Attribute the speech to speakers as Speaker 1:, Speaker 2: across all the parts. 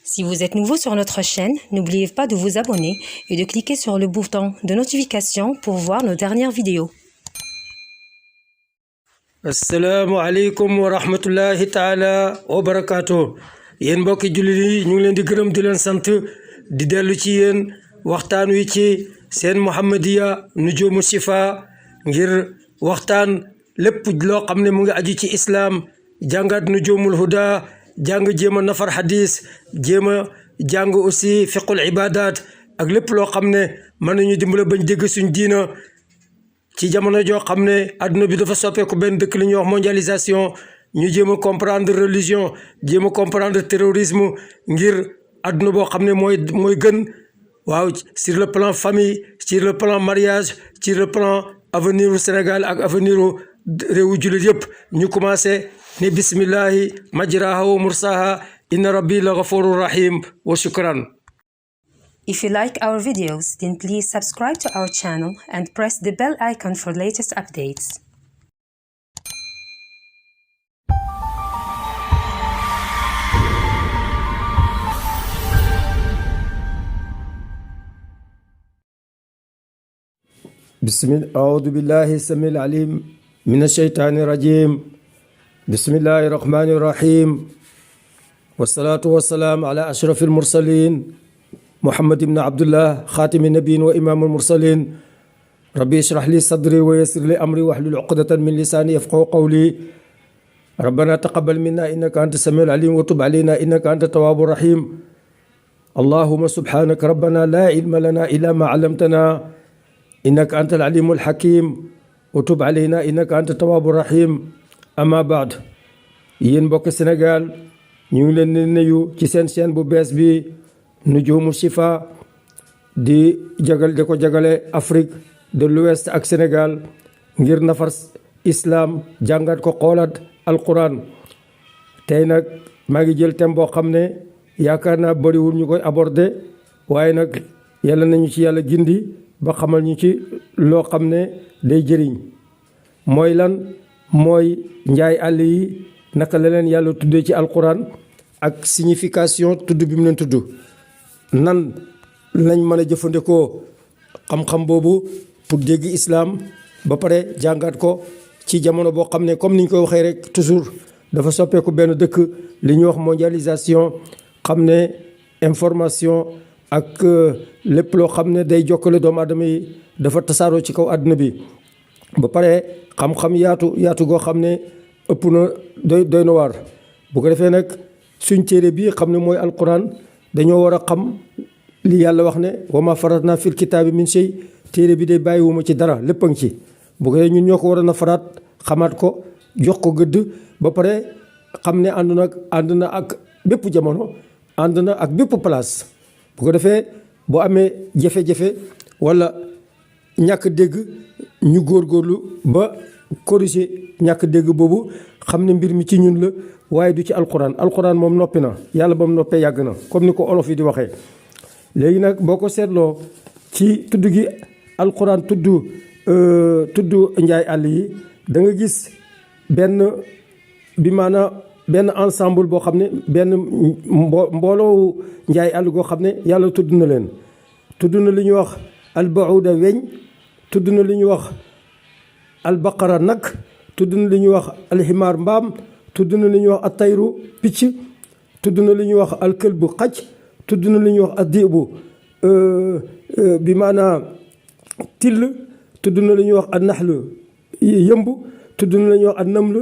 Speaker 1: Si vous êtes nouveau sur notre chaîne, n'oubliez pas de vous abonner et de cliquer sur le bouton de notification pour voir nos dernières vidéos.
Speaker 2: assalaamu aleykum wa rahmatullahi taala wa barakaatu. Yéen mbokki jullit yi ñu ngi leen di gërëm di leen sant di dellu ci yéen waxtaan wi ci seen Muhammadiya Nujuumu Chifa ngir waxtaan lépp loo xam ne mu ngi aju ci islaam jàngat Nujuumul Huda jàng jéem a nafar hadis jéem a jàng aussi fiqul ibadat ak lépp loo xam ne mën nañu dimbale bañ dégg suñ diina ci jamono joo xam ne adduna bi dafa soppeeku benn dëkk li ñuy wax mondialisation ñu jéem a comprendre religion jéem a comprendre terrorisme ngir adduna boo xam ne mooy gën waaw sur le plan famille sur le plan mariage sur le plan avenir u Sénégal ak avenir u réewu jullit yëpp ñu commencé ni bismillahi majraha wa mursaha inna rabbi la ghafurur rahim wa shukran.
Speaker 1: If you like our videos, then please subscribe to our channel and press the bell icon for latest updates.
Speaker 2: أعوذ بالله السميع العليم من الشيطان الرجيم بسم الله الرحمن الرحيم والصلاة والسلام على أشرف المرسلين محمد بن عبد الله خاتم النبيين وإمام المرسلين ربي اشرح لي صدري ويسر لي أمري واحلل عقدة من لساني يفقهوا قولي ربنا تقبل منا إنك أنت السميع العليم وتب علينا إنك أنت التواب الرحيم اللهم سبحانك ربنا لا علم لنا إلا ما علمتنا إنك أنت العليم الحكيم وتب علينا إنك أنت التواب الرحيم ama baad yéen mbokk Sénégal ñu ngi leen di nuyu ci seen chaîne bu bees bi Nujuumu Chifa di ko jagale Afrique de l'Ouest ak Sénégal ngir nafar islam jàngat ko xoolaat alquran tey nag maa ngi jël thème boo xam ne yaakaar naa bëriwul ñu koy aborder waaye nag yàlla nañu ci yàlla gindi ba xamal ñu ci loo xam ne day jëriñ mooy lan mooy njaay àll yi naka la leen yàlla tuddee ci alquran ak signification tudd bi mu leen tudd nan lañ mën a jëfandikoo xam-xam boobu pour dégg islam ba pare jàngat ko ci jamono boo xam ne comme ni ñu koy waxee rek toujours dafa soppeeku benn dëkk li ñuy wax mondialisation xam ne information ak lépp loo xam ne day jokkale doomu aadama yi dafa tasaaroo ci kaw àdduna bi ba pare xam-xam yaatu goo xam ne ëpp na doy na waar bu ko defee nag suñ téere bii xam ne mooy alquran dañoo war a xam li yàlla wax ne wa ma faratna fil kitaabi min shay téere bi day bàyyiwuma ci dara lépp a ngi ci bu ko defee ñun ñoo ko war a nafaraat xamaat ko jox ko gëdd ba pare xam ne ànd na ak bépp jamono ànd na ak bépp place bu ko defee boo amee jafe-jafe wala ñàkk dégg ñu góorgóorlu ba corriger ñàkk dégg boobu xam ne mbir mi ci ñun la waaye du ci alquran moom noppi na yàlla ba mu noppee yàgg na comme ni ko olof yi di waxee. léegi nag boo ko seetloo ci tudd gi alquran tudd njaay àll yi da nga gis benn ensemble boo xam ne benn mbooloo njaay àll goo xam ne yàlla tudd na leen tudd na li ñuy wax albauda weñ tudd na li ñuy wax albaqara nag tudd na li ñuy wax alximaar mbaam tudd na li ñuy wax atayru picc tudd na li ñuy wax alkëlbu xaj tudd na li ñuy wax addibu bi maanaa till tudd na li ñuy wax annaxlu yëmb tudd na li ñuy wax annamlu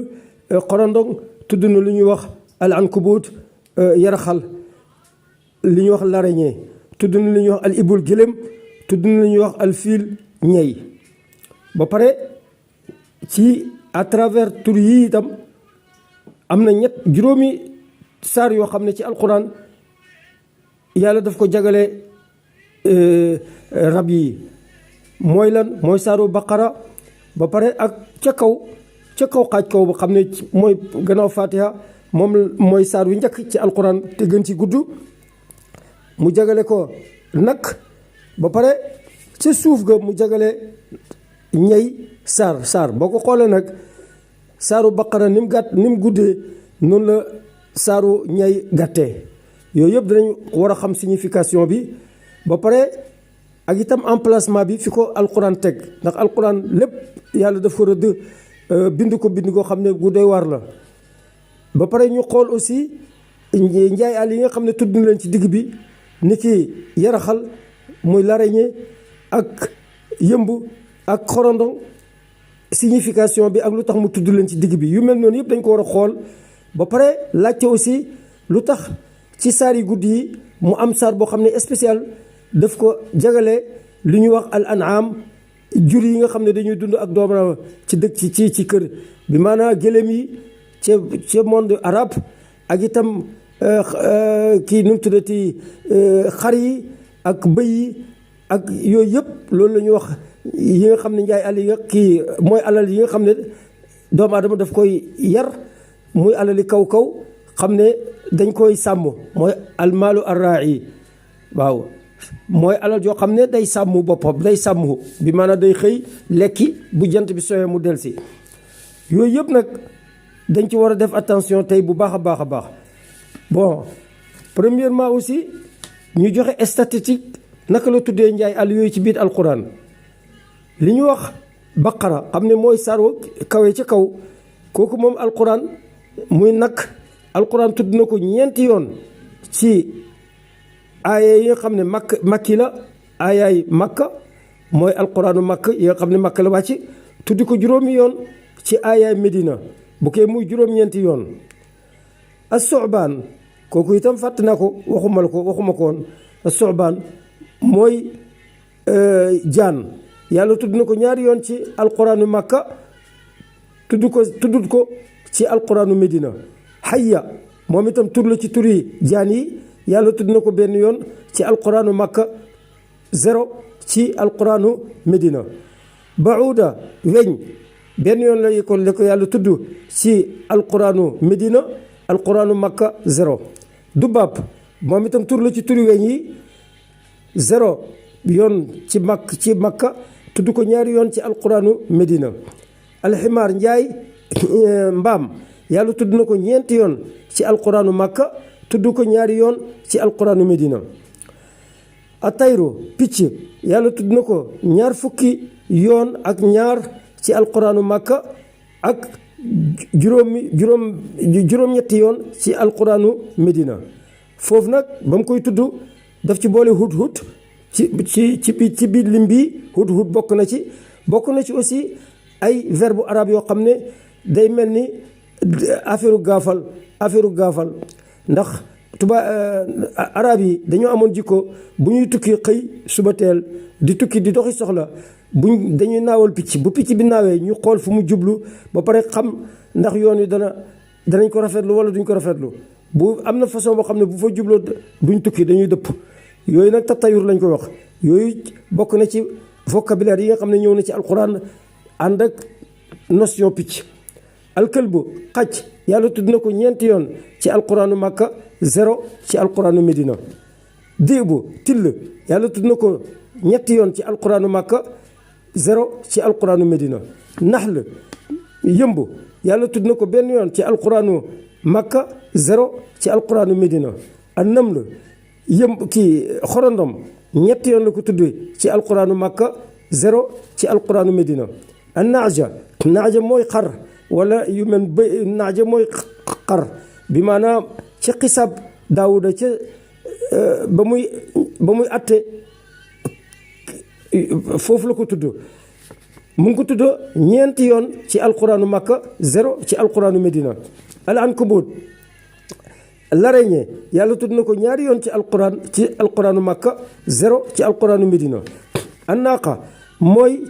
Speaker 2: xorondong tudd na li ñuy wax al ankubut yaraxal li ñuy wax l'araignée tudd na li ñuy wax al ibul gëlëm tudd na li ñuy wax al fiil ñey ba pare ci à travers tur yi itam am na juróomi saar yoo xam ne ci alquran yàlla daf ko jagale rab yi mooy lan mooy saaru baqara ba pare ak ca kaw xaaj kaw ba xam ne mooy gannaaw fatiha moom mooy saar wi njëkk ci alquran te gën ci gudd mu jagale ko nag ba pare ca suuf ga mu jagale ñey saar boo ko xoolee nag saaru baqara ni mu guddee noonu la saaru ñay gàttee yooyu yëpp dinañ war a xam signification bi ba pare ak itam emplacement bi fi ko alquran teg ndax alquran lépp yàlla daf ko rëdd bind koo xam ne gu doy waar la. ba pare ñu xool aussi njaay àll yi nga xam ne tudd na leen ci digg bi ni ki yaraxal muy l'araignée ak yëmb ak xorondong signification bi ak lu tax mu tudd leen ci digg bi yu mel noonu yëpp dañ ko war a xool ba pare laajte aussi lu tax ci saar yi guddi yi mu am saar boo xam ne spécial daf ko jagale lu ñuy wax al an'am jur yi nga xam ne dañuy dund ak doomu ci dëkk ci kër bi maanaam gëléem yi ci monde arabe ak itam kii nu mu tuddati xar yi ak bëy yi ak yooyu yëpp loolu la ñuy wax yi nga xam ne njaay àll yi kii mooy alal yi nga xam ne doomu aadama daf koy yar muy alali kaw xam ne dañ koy sàmm mooy almaalu arra'i waaw mooy alal joo xam ne day sàmm boppam day sàmm bi maanaam day xëy lekki bu jant bi sooyee mu delsi yooyu yëpp nag dañ ci war a def attention tey bu baax a baax bon premièrement aussi ñu joxe statistique naka la tuddee njaay àll yooyu ci biir alquran li ñu wax baqara xam ne mooy saaro kawe ca kaw kooku moom alquran muy nag alquran tudd na ko ñeenti yoon ci aaya yi nga xam ne makki la aayaay makka mooy alquranu makk yi nga xam ne makka la wàcc tudd ko juróomi yoon ci aayaay medina bu kee muy juróom-ñeenti yoon as-su'baan kooku itam fàtt naa ko waxuma ko woon as-su'baan mooy jaan yàlla tudd na ko ñaari yoon ci alquranu makka tuddut ko ci alquranu medina hayya moom itam tur la ci turi jaan yi yàlla tudd na ko benn yoon ci alquranu makka 0 ci alquranu medina bauda weñ benn yoon la ko yàlla tudd ci alquranu medina alquranu makka 0 dubaab moom itam tur la ci turi weñ yi 0 yoon ci makka tudd ko ñaari yoon ci alquranu medina alximaar njaay mbaam yàlla tudd na ko ñeenti yoon ci alquranu makka tudd ko ñaari yoon ci alquranu medina atayru picc yàlla tudd na ko ñaar fukki yoon ak ñaar ci alquranu makka ak juróom-ñetti yoon ci alquranu medina foofu nag ba mu koy tudd daf ci boole hut ci biir lim bi hut bokk na ci aussi ay verbe arabe yoo xam ne day mel ni affaire gaafal ndax arab yi dañoo amoon jikko bu ñuy tukki xëy suba teel di tukki di doxi soxla dañuy naawal picc bu picc bi naawee ñu xool fu mu jublu ba pare xam ndax yoon wi danañ ko rafetlu wala duñ ko rafetlu bu am na façon boo xam ne bu fa jubloo duñ tukki dañuy dëpp yooyu nag tatayur lañ koy wax yooyu bokk na ci vocabulaire yi nga xam ne ñëw na ci alquran ànd ak notion picc alkalbu xaj yàlla tudd na ko ñeenti yoon ci alquranu makka 0 ci alquranu medina déebu till yàlla tudd na ko ñetti yoon ci alquranu makka 0 ci alquranu medina naxl yëmb yàlla tudd na ko benn yoon ci alquranu makka 0 ci alquranu medina an naml xorondom ñetti yoon la ko tudd ci alquranu makka 0 ci alquranu medina an naaja mooy xar wala yu mel naaja mooy xar bi maanaam ci xisaab daawuda ca ba muy atte foofu la ko tudd mu ngi ko tudd ñeenti yoon ci alquranu makka 0 ci alquranu medina al ankabut l'araignée yàlla tudd na ko ñaari yoon ci alquranu makka 0 ci alquranu medina an naqa mooy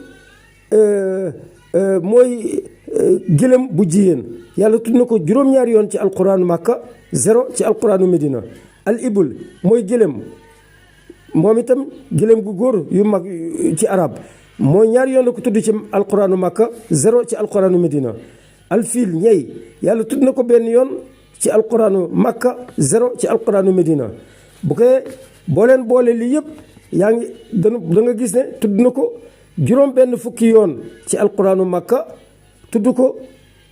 Speaker 2: gëlëm bu jigéen yàlla tudd na ko juróom-ñaari yoon ci alquranu makka 0 ci alquranu medina al ibul mooy gëlëm moom itam gëlëm gu góor yu mag ci arab mooy ñaari yoon la ko tudd ci alquranu makka 0 ci alquranu medina al fiil ñey yàlla tudd na ko benn yoon ci alquranu makka 0 ci alquranu medina bu ko boole lii yëpp yaa ngi da nga gis ne tudd na ko juróom benn fukki yoon ci alquranu makka tudd ko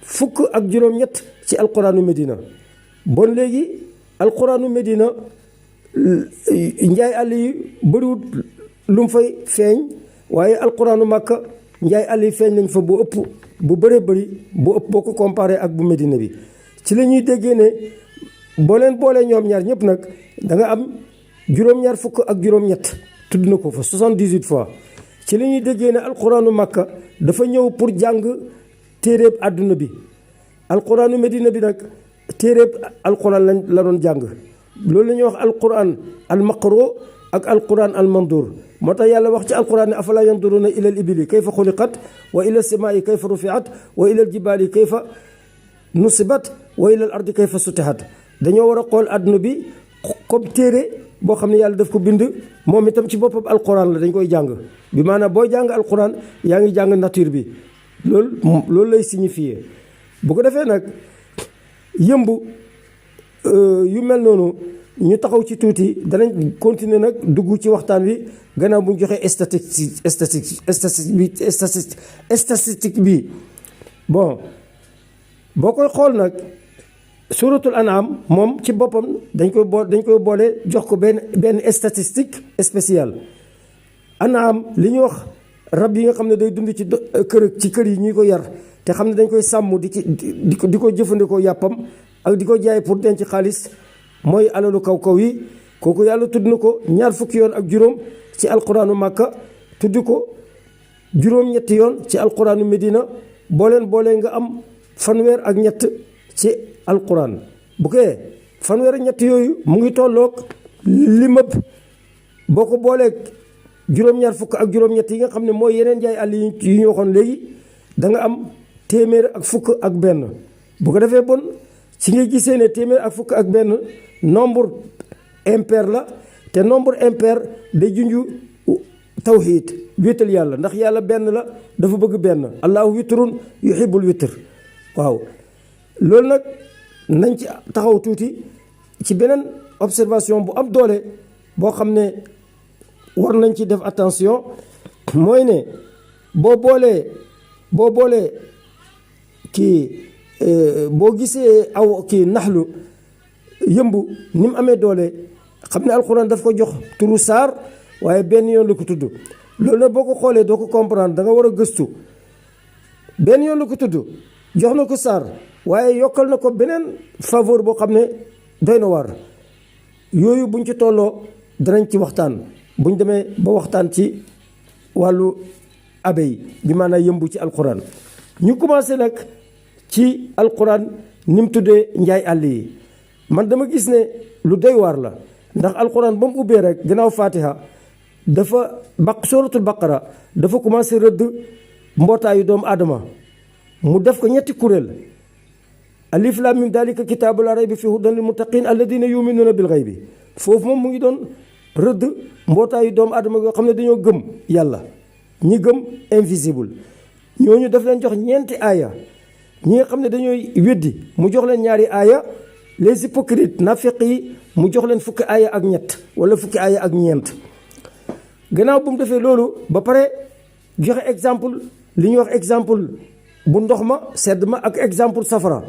Speaker 2: fukk ak juróom-ñett ci alquranu medina bon léegi alquraanu Medina njaay àll yi bëriwut lu mu fay feeñ waaye alquraanu Makka njaay àll yi feeñ nañ fa bu ëpp bu bëree bëri bu ëpp boo ko comparé ak bu Medina bi. ci la ñuy déggee ne boo leen boolee ñoom ñaar ñëpp nag da nga am juróom-ñaar fukk ak juróom-ñett tudd na ko fa 78 fois. ci la ñuy déggee ne alquraanu Makka dafa ñëw pour jàng téeréeb àdduna bi alquraanu Medina bi nag téeréeb alquran la doon jàng loolu la ñuy wax alquran almaqro ak alquran almandur moo tax yàlla wax ci alquran ne afala yanduruna ila al ibili kayfa xuliqat wa ila alsamaai kayfa rufiat wa ila aljibali kayfa nusibat wa ila al ardi kayfa sutihat dañoo war a xool àdduna bi comme téere boo xam ne yàlla daf ko bind moom itam ci boppam alquran la dañ koy jàng bi maanaam booy jàng alquran yaa ngi jàng nature bi loolu lay signifier bu ko defee nag yëmb yu mel noonu ñu taxaw ci tuuti danañ continuer nag dugg ci waxtaan wi gannaaw bu ñu joxee statistique bi bon boo koy xool nag suratul an'am moom ci boppam dañ koy boole jox ko benn statistique spéciale. an'am li ñuy wax rab yi nga xam ne day dund ci kër yi ñuy ko yar te xam ne dañ koy sàmm di ko jëfandikoo yàppam ak di ko jaay pour denc xaalis mooy alalu kaw yi kooku yàlla tudd na ko ñaar fukki yoon ak juróom ci alquraanu Makka tudd ko juróom-ñetti yoon ci alquraanu Medina boolee nga am fanweer ak ñett ci alquran bu kee fanweer ak ñett yooyu mu ngi tolloog limab boo ko booleeg juróom-ñaar fukk ak juróom-ñett yi nga xam ne mooy yeneen jaay àll yi ñu waxoon léegi da nga am téeméer ak fukk ak benn bu ko defee bon ci ngay gisee ne téeméer ak fukk ak benn nombre impair la te nombre impair day junju tawxiid wéetal yàlla ndax yàlla benn la dafa bëgg benn allahu witrun yuhibbul witr waaw loolu nag nañ ci taxaw tuuti ci beneen observation bu am doole boo xam ne war nañ ci def attention mooy ne boo boolee boo gisee naxlu yëmb ni mu amee doole xam ne alxuraan daf ko jox turu saar waaye benn yoon la ko tudd loolu nag boo ko xoolee doo ko comprendre da nga war a gëstu benn yoon la ko tudd jox na ko saar waaye yokkal na ko beneen faveur boo xam ne doy na waar yooyu buñ ci tolloo danañ ci waxtaan buñ demee ba waxtaan ci wàllu abe yi bi maanaam yëmbu ci alquran ñu commencé nag ci alquran ni mu tuddee njaay àll yi man dama gis ne lu doy waar la ndax alquran ba mu ubbee rek gannaaw fatiha dafa suratul baqara dafa commencé rëdd mbootaayu doomu aadama mu def ko ñetti kuréel alif lam mim dalika kitaabu laa rayba fiihi hudan lil muttaqin alladina yuminuuna bil ghaybi foofu moom mu ngi doon rëdd mbootaayu doomu aadama yoo xam ne dañoo gëm yàlla ñi gëm invisible ñooñu daf leen jox ñeenti aaya ñi nga xam ne dañooy weddi mu jox leen ñaari aaya les hypocrites nafiq yi mu jox leen fukki aaya ak ñett wala fukki aaya ak ñeent gannaaw bu mu defee loolu ba pare joxe exemple li ñuy wax exemple bu ndox ma sedd ma ak exemple safara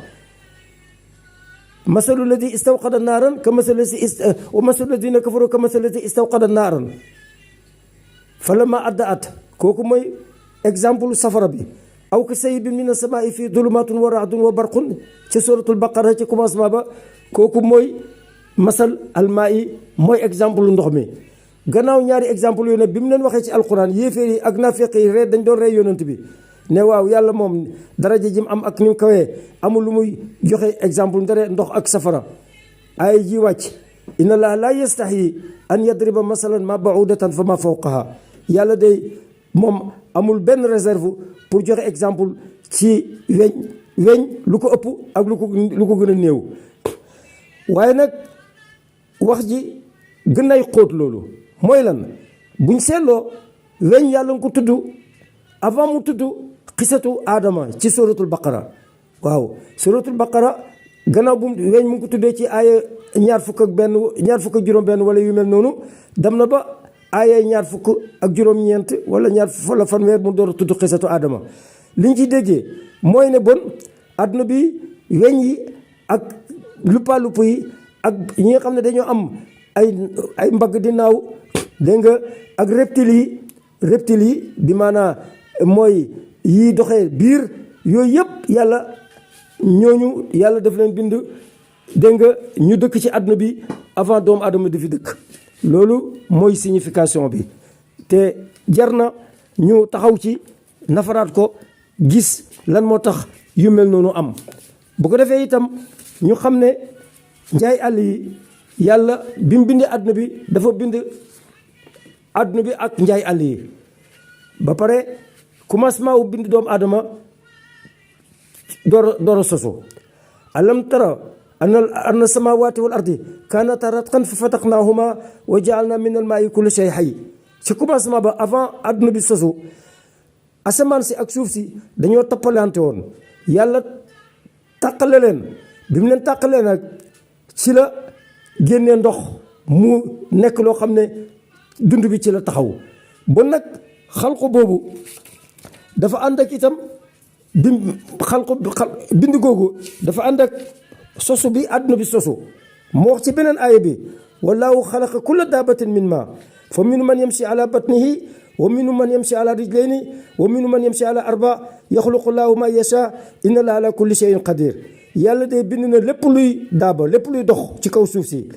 Speaker 2: masalu ladi istawqada naaran ka masalu ladina kafaru ka masalu ladi istawqada naaran falamma addaat kooku mooy exemple safara bi aw ka sayyibin min as-samaa'i fii dulumaatun wa ra'dun wa barqun ci suratul baqara ci commencement ba kooku mooy masal almaa'i mooy exemple ndox mi gannaaw ñaari exemple yooyu nag bi mu leen waxee ci alquran yéeféer yi ak naafeq yi ree dañ doon rey yonent bi ne waaw yàlla moom daraja jim am ak ni mu kawee amul lu muy joxe exemple ndare ndox ak safara ay ji wàcc inna allaha la yastahi an yadriba masalan ma ba'udatan fa ma fawqaha yàlla day moom amul benn réserve pour joxe exemple ci weñ lu ko ëpp ak lu ko gën a néew waaye nag wax ji gën ay xóot loolu mooy lan buñ seetloo weñ yàlla nga ko tudd avant mu tudd xisatu aadama ci suratul baqara waaw suratul baqara gannaaw bu weñ mu ngi ko tuddee ci aaya ñaar fukk ak juróom benn wala yu mel noonu dem na ba aaya ñaar fukk ak juróom-ñeent wala wala fanweer mu door a tudd xisatu aadama liñ ci déggee mooy ne bon àdduna bi weñ yi ak luppa yi ak ñi nga xam ne dañoo am ay mbagg di naaw dégg nga ak reptiles yi bi maanaa mooy yi doxee biir yooyu yëpp ñooñu yàlla daf leen bind dégg nga ñu dëkk ci àdduna bi avant doomu aadama di fi dëkk loolu mooy signification bi te jar na ñu taxaw ci nafaraat ko gis lan moo tax yu mel noonu am bu ko defee itam ñu xam ne njaay àll yi yàlla bi mu bindee àdduna bi dafa bind àdduna bi ak njaay àll yi ba pare commencement wu bind doomu aadama door a sosu alam tara anna samawati wal ardi kanata ratqan fa fataqnahuma wa ja'alna min al ma'i kulli shay hayy ci commencement ba avant àdduna bi sosu asamaan si ak suuf si dañoo toppalante woon yàlla tàqale leen bi mu leen tàqalee nag ci la génnee ndox mu nekk loo xam ne dund bi ci la taxaw bon nag xalqu boobu dafa ànd ak itam bind googu dafa ànd ak sosu bi àdduna bi sosu moo wax ci beneen aaya bi wallahu xalaqa kulla daabatin min ma fa minhum man yamshi ala batnihi wa minhum man yamshi ala rijlayni wa minhum man yamshi ala arba yaxluqu llahu ma yasha inna allaha ala kulli shay'in qadir yàlla day bind na lépp luy daaba lépp luy dox ci kaw suuf si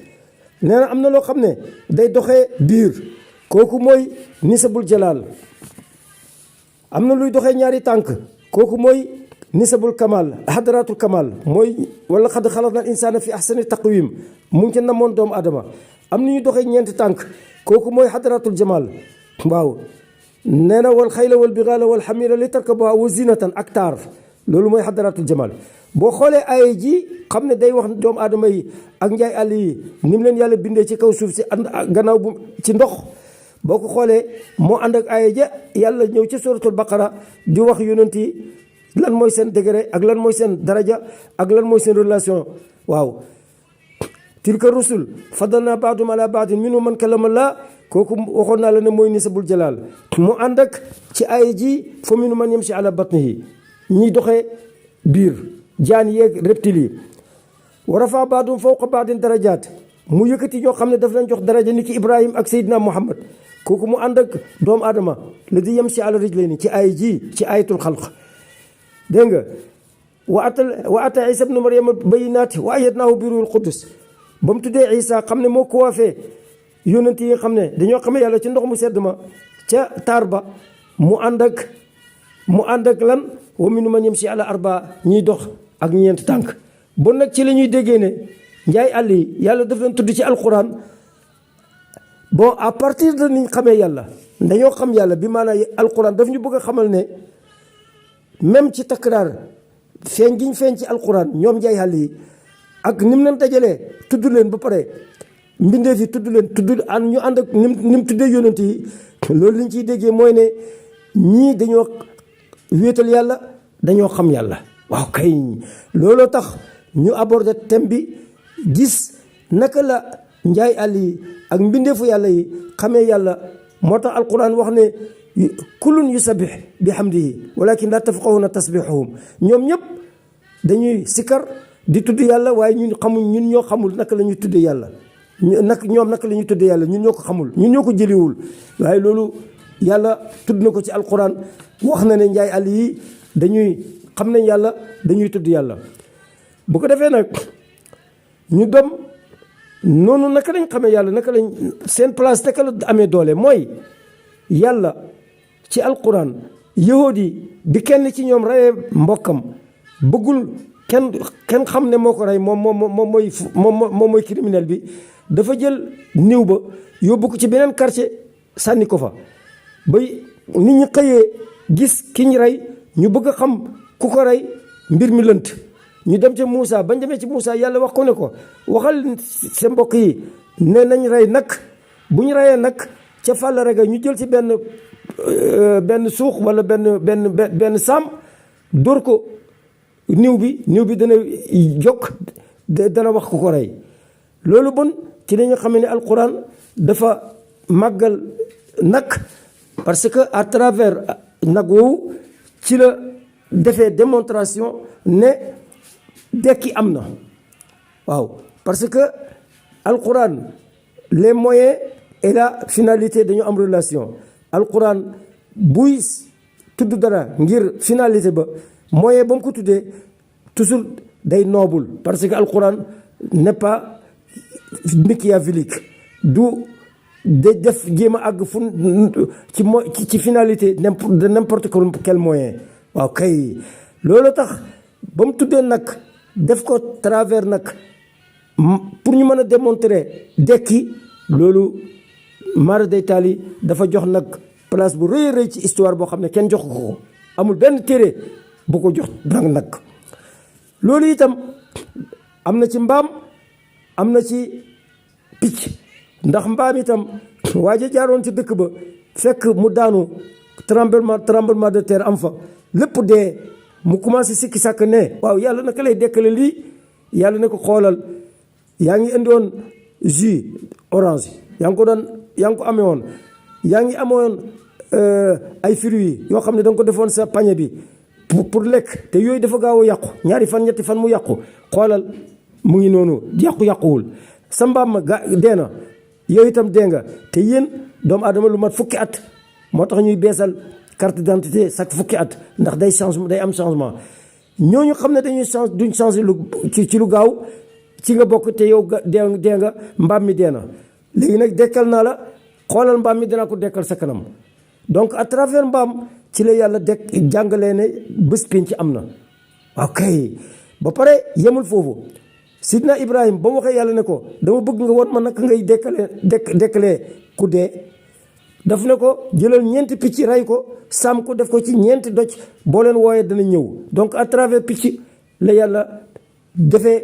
Speaker 2: nee na am na loo xam ne day doxee biir kooku mooy nisabul jalaal am na luy doxee ñaari tànk kooku mooy nisabul kamal hadratul kamal mooy wala xad xalaqna al insana fi ahsani taqwim mu ngi ca namoon doomu adama am na ñuy doxee ñeenti tànk kooku mooy hadratul jamal waaw nee na wal xayla wal bigaala wal xamira li tarkabuha wa zinatan ak taar loolu mooy hadratul jamal boo xoolee aaya ji xam ne day wax doomu aadama yi ak njaay àll yi ni mu leen yàlla bindee ci kaw suuf si ànd gannaaw bu ci ndox boo ko xoolee moo ànd ak aaya ja yàlla ñëw ci suratul baqara di wax yonent yi lan mooy seen degré ak lan mooy seen daraja ak lan mooy seen relation waaw tilka rusul fadalna baadum ala baadin minhum man kallama Allah kooku waxoon naa la ne mooy nisabul jalaal mu ànd ak ci aaya ji fa minhum man yamshi ala batnihi ñiy doxee biir jaan yeeg reptiles yi wa rafa baadum fawqa baadin darajaat mu yëkkati ñoo xam ne daf leen jox daraja ni ki Ibrahim ak Seydina Muhammad kooku mu ànd ak doomu aadama la di yamshi ala rijlayni ci aaya ji ci ayatul xalq dégg nga wa ata isa ibnu maryama bayinaati wa ayyadnaahu bi ruuhil qudus ba mu tuddee isa xam ne moo ko waafee yónnent yi nga xam ne dañoo xamee yàlla ci ndox mu sedd ma ca taar ba mu ànd ak lan wa minhum man yamshi ala arba ñiy dox ak ñeent tànk bon nag ci la ñuy déggee ne njaay àll yi yàlla daf leen tudd ci alquran bon à partir de niñ xamee yàlla dañoo xam yàlla bi maanaam alquran daf ñu bëgg a xamal ne même ci takraar feeñ giñ feeñ ci alquran ñoom njaay àll yi ak ni mu leen dajalee tudd leen ba pare mbindeef yi tudd leen tudd ñu ànd ak ni mu tuddee yonent yi loolu liñ ciy déggee mooy ne ñii dañoo wéetal yàlla dañoo xam yàlla waaw kay looloo tax ñu aborder thème bi gis naka la njaay àll yi ak mbindeefu yàlla yi xamee yàlla moo tax alquran wax ne kullun yusabbih bi hamdihi walakin la tafqahuna tasbihahum ñoom ñëpp dañuy sikkar di tudd yàlla waaye ñun ñoo xamul naka la ñuy tuddee yàlla ñoom naka la ñuy tuddee yàlla ñun ñoo ko xamul ñun ñoo ko jëliwul waaye loolu yàlla tudd na ko ci alquran wax na ne njaay àll yi dañuy xam nañ yàlla dañuy tudd yàlla bu ko defee nag ñu dem noonu naka lañ xamee yàlla naka lañ seen place naka la amee doole mooy yàlla ci alquran yahudi bi kenn ci ñoom reyee mbokkam bëggul kenn xam ne moo ko rey moom mooy criminel bi dafa jël néew ba yóbbu ko ci beneen quartier sànni ko fa ba nit ñi xëyee gis ki ñu rey ñu bëgg a xam ku ko rey mbir mi lënt ñu dem ca Moussa bañ demee ci Moussa yàlla wax ko ne ko waxal sa mbokk yi ne nañ rey nag bu ñu reyee nag ca fàll rega ñu jël ci benn suux wala benn saam dóor ko niw bi dana jokk dana wax ku ko rey loolu bon ci dañu xam ne alquran dafa màggal nag parce que à travers nag woowu ci la defee démonstration ne dekki am na waaw parce que alquran les moyens et la finalité dañu am relation alquran buy tudd dara ngir finalité ba moyen ba mu ko tuddee toujours day noble parce que alquran n'est pas machiavélique du de def jéem a àgg fu ci finalité de n'importe quel moyen waaw kay loolu tax ba mu tuddee nag def ko travers nag pour ñu mën a démontrer dekki loolu mara day taali dafa jox nag place bu rëy rëy ci histoire boo xam ne kenn jox ko amul benn téere bu ko jox nag loolu itam am na ci mbaam am na ci picc ndax mbaam itam waaja jaaroon ci dëkk ba fekk mu daanu tremblement de terre am fa lépp dee mu commencé sikki sàkk ne waaw yàlla naka lay dekkale lii yàlla ne ko xoolal yaa ngi indi woon jus orange yaa ngi ko amee woon yaa ngi amoon ay fruits yoo xam ne da nga ko defoon sa pañe bi pour lekk te yooyu dafa gaaw a yàqu ñaari fan ñetti fan mu yàqu xoolal mu ngi noonu yàquwul sa mbaam ma dee na yow itam dee nga te yéen doomu aadama lu mat fukki at moo tax ñuy beesal carte d'identité chaque fukki at ndax day am changement ñooñu xam ne duñ changer ci lu gaaw ci nga bokk te yow dee nga mbaam mi dee na léegi nag dekkal naa la xoolal mbaam mi dinaa ko dekkal sa kanam donc à travers mbaam ci la yàlla jàngalee ne bés pénc am na ok ba pare yemul foofu sidna Ibrahima ba mu waxee yàlla ne ko dama bëgg nga won ma naka ngay dekkalee ku dee daf ne ko jëlal ñeenti picc ray ko sàmm ko def ko ci ñeenti doj boo leen wooyee dana ñëw donc à travers picc la yàlla defee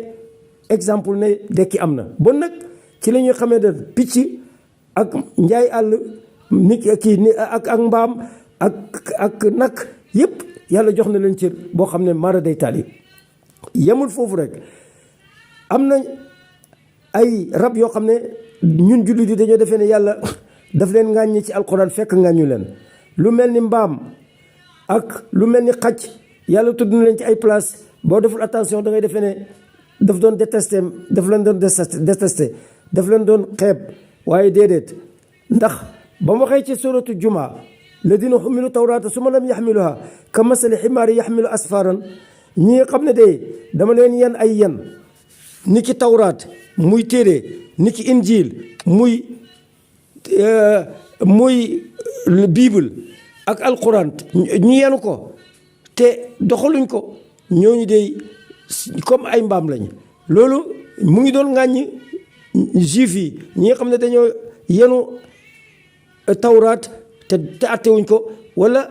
Speaker 2: exemple ne dekki am na bon nag ci la ñuy xamee ne picc ak njaay àll ak mbaam ak nag yëpp yàlla jox na leen cër boo xam ne mara day taali yemul foofu rek am na ay rab yoo xam ne ñun jullit yi dañoo defee ne yàlla daf leen ŋàññi ci alquran fekk ŋàññu leen lu mel ni mbaam ak lu mel ni xaj yàlla tudd na leen ci ay place boo deful attention da ngay defee ne daf leen doon détesté daf leen doon xeeb waaye déedéet ndax ba mu waxee ci suratu jumaa ladina xumilu tawraata summa lam yaxmiluha ka masali ximaari yaxmilu asfaran ñi nga xam ne de dama leen yan ay yan ni ki tawraat muy téere ni ki injil muy bible ak alquran ñu yenu ko te doxaluñ ko ñooñu de comme ay mbaam lañ loolu mu ngi doon ŋàññi juif yi ñi nga xam ne dañoo yenu tawraat te attewuñ ko wala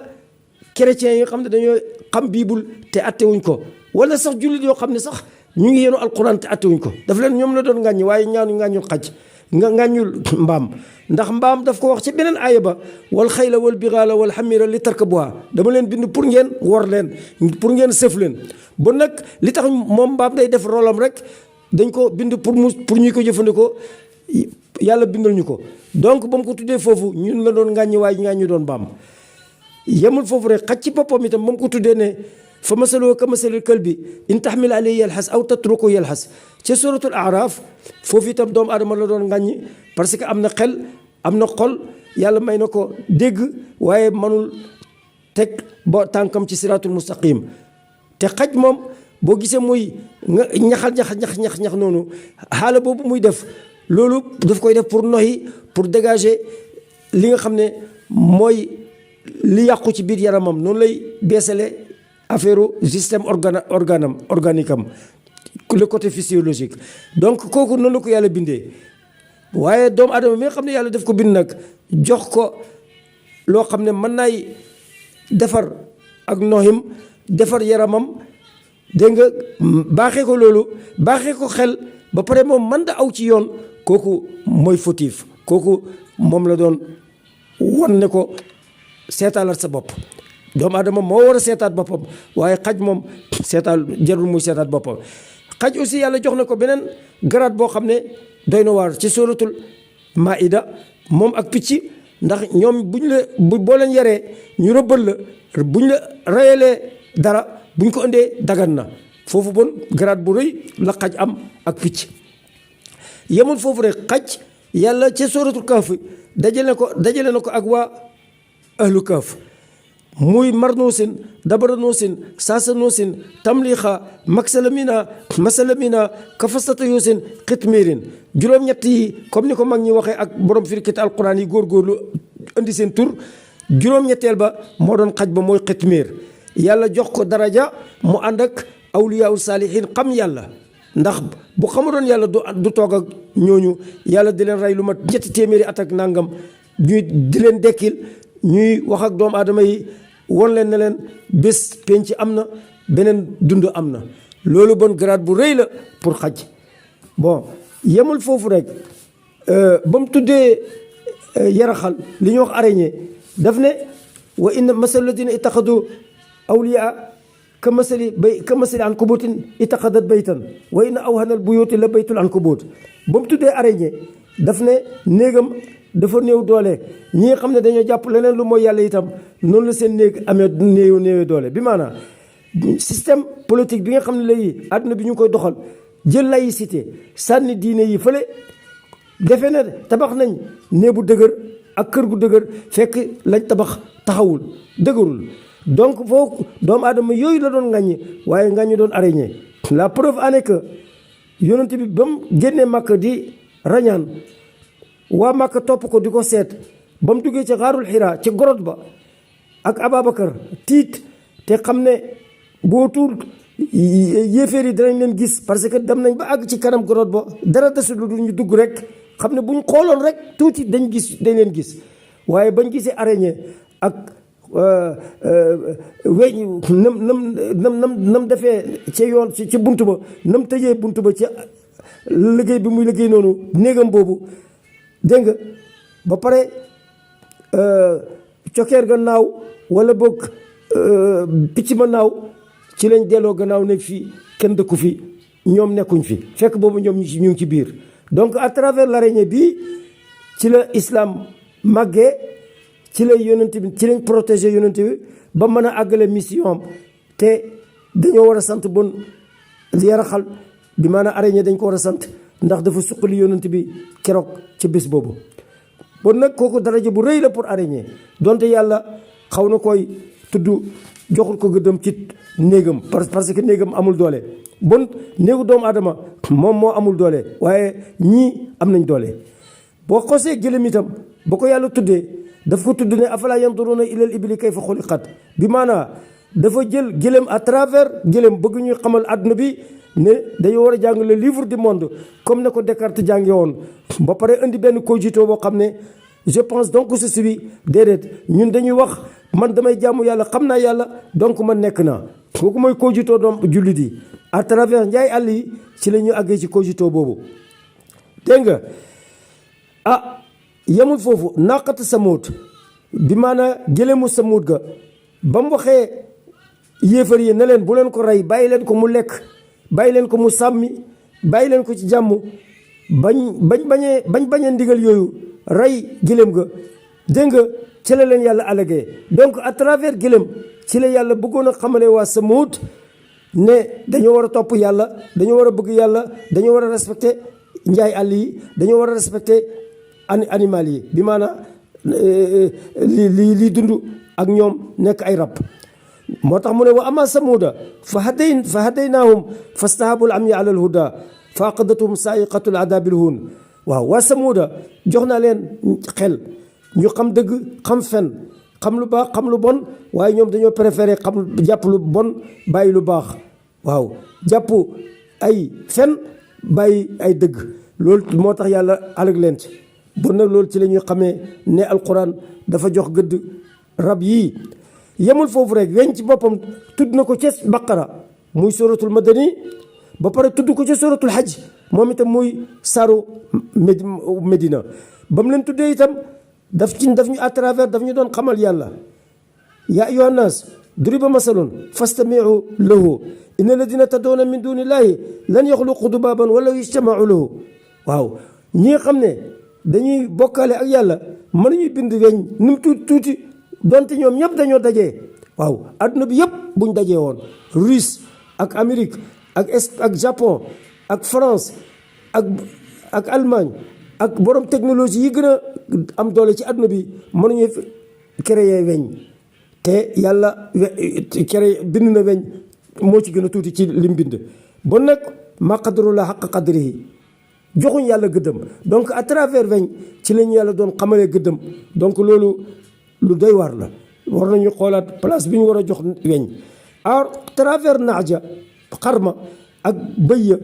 Speaker 2: chrétiens yi nga xam ne dañoo xam bible te attewuñ ko wala sax jullit yoo xam ne sax ñu ngi yenu alquran te attewuñ ko daf leen ñoom la doon ŋàññi waaye ŋàññul xaj ŋàññul mbaam ndax mbaam daf ko wax ci beneen aaya ba wal xayla wal biraala wal xamira li tarkabuha dama leen bind pour ngeen wor leen pour ngeen sëf leen bon nag li tax moom mbaam day def rolam rek dañ ko bind pour ñu ko jëfandikoo yàlla bindal ñu ko donc ba mu ko tuddee foofu ñun la doon ŋàññi waaye ŋàññi doon mbaam yemul foofu rek xaj ci boppam itam ba mu ko tuddee ne fa masaluhu ka masalil kalbi in taxmil alayhi yalxas aw tatruku yalxas ci suratul araf foofu itam doomu aadama la doon ŋàññi parce que am na xel am na xol yàlla may na ko dégg waaye manul teg ba tànkam ci siratul mustaqim te xaj moom boo gisee muy ñax noonu xaala boobu muy def loolu daf koy def pour noyyi pour dégager li nga xam ne mooy li yàqu ci biir yaramam noonu lay beesale affaire système organique am le côté physiologique donc kooku noonu la ko yàlla bindee waaye doomu adama mi nga xam ne yàlla daf ko bind nag jox ko loo xam ne mën naay defar ak noxim defar yaramam dégg nga baaxee ko loolu baaxee ko xel ba pare moom mën da aw ci yoon kooku mooy fautif kooku moom la doon wan ne ko seetaalal sa bopp doomu adama moo war a seetaat boppam waaye xaj moom seetaal jarul muy seetaat boppam xaj aussi yàlla jox na ko beneen grade boo xam ne doy na waar ci suratul maida moom ak picc ndax ñoom boo leen yaree ñu rëbbal la buñ la rayalee dara buñ ko indee dagan na foofu bon grade bu rëy la xaj am ak picc yemul foofu rek xaj yàlla ca suratul kahf dajale na ko ak waa ahlu kahf muy marnuusin dabaranoosin saasanoosin tamlixa masalamina kafastata yoosin xitmiirin juróom-ñett yi comme ni ko mag ñi waxee ak borom firikit alquran yi góorgóorlu indi seen tur juróom-ñetteel ba moo doon xaj ba mooy xitmiir yàlla jox ko daraja mu ànd ak awliyaa saalihin xam yàlla ndax bu xamuloon yàlla du toog ak ñooñu yàlla di leen rey lu mat 700 at ak nangam ñuy di leen dekkil ñuy wax ak doomu aadama yi won leen ne leen bés penc am na beneen dund am na loolu bon grade bu rëy la pour xaj bon yemul foofu rek ba mu tuddee yaraxal li ñuy wax araignée daf ne wa inna masalu ladina ittaxadu awliyaa ka masali ankabuutin ittaxadat baytan wa inna awhanal buyuuti la baytul ankabuut ba mu tuddee araignée daf ne néegam dafa néew doole ñi nga xam ne dañoo jàpp leneen lu mooy yàlla itam noonu la seen néeg amee néew doole bi maanaam système politique bi nga xam ne léegi àdduna bi ñu koy doxal jël laïcité sànni diine yi fële defe ne tabax nañ néeg bu dëgër ak kër gu dëgër fekk lañ tabax taxawul dëgërul donc foofu doomu aadama yooyu la doon ŋàññi waaye ŋàññi doon araignée la preuve en est que yonent bi ba mu génnee Makka di rañaan waa Makka topp ko di ko seet ba mu duggee ci xaarul Xiraa ci gorot ba ak Ababacar tiit te xam ne boo tuur yéeféer yi danañ leen gis parce que dem nañ ba àgg ci kanam gorot ba dara desul lu dul ñu dugg rek xam ne bu ñu xooloon rek tuuti dañ leen gis waaye bañ gisee araignée ak weñ nam defee ci yoon ci buntu ba nam tëjee buntu ba ci liggéey bi muy liggéey noonu néegam boobu dégg nga ba pare cokkeer ga naaw wala boog picc ma naaw ci lañ delloo gannaaw nekk fii kenn dëkku fi ñoom nekkuñ fi fekk boobu ñoom ñu ngi ci biir donc à travers l'araignée bi ci la islam màggee ci la yonent bi ci lañ protéger yonent bi ba mën a àggale mission te dañoo war a sant bon yaraxal bi maanaam araignée dañ ko war a sant ndax dafa suqali yonent bi keroog ci bés boobu bon nag kooku daraja bu rëy la pour araignée donte yàlla xaw na koy tudd joxul ko gëddëm ci néegam parce que néegam amul doole bon néegu doomu aadama moom moo amul doole waaye ñii am nañ doole boo xosee gëlëm itam ba ko yàlla tuddee daf ko tudd ne afala yanduruuna ilal ibili kayfa xuliqat bi maanaa dafa jël gëlëm à travers gëlëm bëgg ñuy xamal àdduna bi ne dañoo war a jàng le livre du monde comme ne ko Descartes jànge woon ba pare indi benn cogito boo xam ne je pense donc ceci bi déedéet ñun dañuy wax man damay jaamu yàlla xam naa yàlla donc man nekk naa kooku mooy cogito doom jullit yi à travers njaay àll yi ci la ñu àggee ci cogito boobu dégg nga yemul foofu naqatu Samuud bi maanaa gëlemu Samuud ga ba mu waxee yéefar yi ne leen bu leen ko rey bàyyi leen ko mu lekk bàyyi leen ko mu sàmmi bàyyi leen ko ci jàmm bañ bañee ndigal yooyu rey gëlëm ga dégg nga ci la leen yàlla alagee donc à travers gëlëm ci la yàlla bëggoon a xamale waa Samuud ne dañoo war a topp yàlla dañoo war a bëgg yàlla dañoo war a respecté njaay àll yi dañoo war a respecté animal yi bi maanaam lii dund ak ñoom nekk ay rab moo tax mu ne wa ama samuuda fa hadaynaahum fastahabul amya ala alhuda fa aqadathum saa'iqatul adaabil huun waaw waa samuuda jox naa leen xel ñu xam dëgg xam fen xam lu baax xam lu bon waaye ñoom dañoo préféré xam jàpp lu bon bàyyi lu baax waaw jàpp ay fen bàyyi ay dëgg loolu moo tax yàlla alag leen ci bon nag loolu ci la ñuy xamee ne alquran dafa jox gëdd rab yii yemul foofu rek weñ ci boppam tudd na ko ca baqara muy suratul madani ba pare tudd ko ca suratul hajj moom itam muy saru Medina ba mu leen tuddee itam daf ñu à travers daf ñu doon xamal yàlla yaa ayyuhan naas duriba masalun fastami'u lahu inna alladina tad'una min dunillahi lan yaxluqu dubaban wala yajtama'u lahu waaw ñi nga xam ne dañuy bokkaale ak yàlla mënuñuy bind weñ nu mu tuuti donte ñoom ñëpp dañoo dajee waaw adduna bi yëpp buñ dajee woon Russe ak Amérique ak Japon ak France ak Allemagne ak borom technologie yi gën a am doole ci àdduna bi mënuñu créer weñ te yàlla créer bind na weñ moo ci gën a tuuti ci lim bind. bon nag ma qadarullah haqqa qadrihi joxuñ yàlla gëddëm donc à travers weñ ci lañu yàlla doon xamalee gëddëm donc loolu lu doy waar la war nañu xoolaat place bi ñu war a jox weñ à travers naaja xarma ak bëy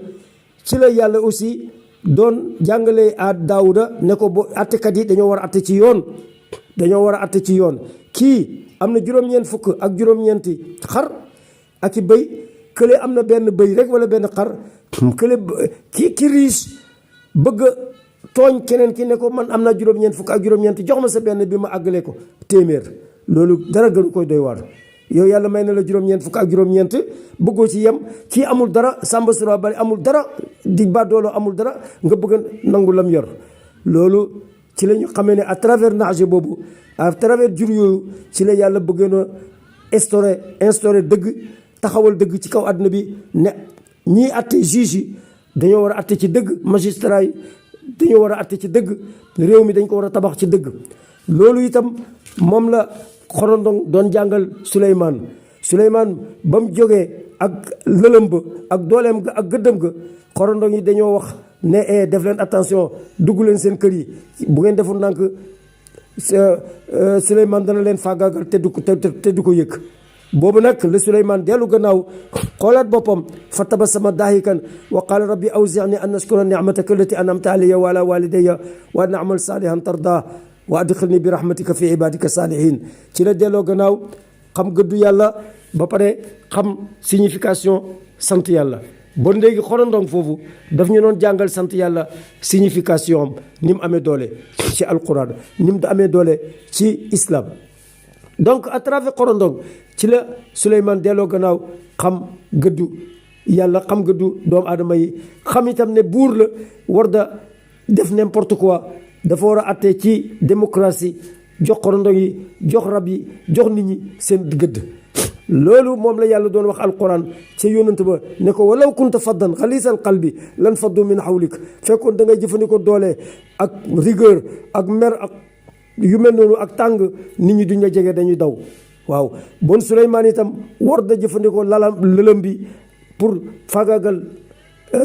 Speaker 2: ci la yàlla aussi doon jàngale a Daawuda ne ko bo attekat yi dañoo war a atte ci yoon dañoo war a atte ci yoon kii am na juróom-ñeent fukk ak juróom-ñeenti xar ak i bëy kële am na benn bëy rek wala benn xar kële ki riche bëgg tooñ keneen ki ne ko man am naa juróom-ñeent fukk ak juróom-ñeent jox ma sa benn bi ma àggalee ko téeméer loolu dara gënu koy doy waar yow yàlla may na la juróom-ñeent fukk ak juróom-ñeent bëggoo ci yem kii amul dara Samba Sura bari amul dara di baddooloo amul dara nga bëgg a nangu lam yor loolu ci la ñu xamee ne à travers nage boobu à travers jur yooyu ci la yàlla bëgg na instauré dëgg taxawal dëgg ci kaw àdduna bi ne ñii atte juge yi dañoo war a atte ci dëgg magistrat yi dañoo war a atte ci dëgg réew mi dañ ko war a tabax ci dëgg loolu itam moom la xorondong doon jàngal Suleymaan ba mu jógee ak lëlëm ba ak dooleem ga ak gëddëm ga xorondong yi dañoo wax ne def leen attention dugg leen seen kër yi bu ngeen deful ndànk Suleymaan dana leen faagaagal te du ko yëg boobu nag la Suleymaan dellu gannaaw xoolaat boppam fa tabassama daahikan wa qaala rabbi awzi'ni an ashkura ni'mataka allati an'amta alayya wa ala walidayya wa an a'mala salihan tardaa wa adxilni bi rahmatika fi ibadika salihin ci la delloo gannaaw xam gëddu yàlla ba pare xam signification sant yàlla bon léegi xorondong foofu daf ñu doon jàngal sant yàlla signification am ni mu amee doole ci alquran ni mu amee doole ci islam donc à travers xorondong ci la Suleymaan delloo gannaaw xam gëddu yàlla xam gëddu doomu aadama yi xam itam ne buur la war da def n'importe quoi dafa war a attee ci démocratie jox xorondong yi jox rab yi jox nit ñi seen gëdd loolu moom la yàlla doon wax alquran ci yónnant ba ne ko walaw kunta faddan xalisal qalbi lan faddu min hawlik fekkoon da ngay jëfandikoo doole ak rigueur ak mer ak yu mel noonu ak tàng nit ñi duñ la jege dañuy daw waaw bon Suleymaan itam war da jëfandikoo lëlëm bi pour fagagal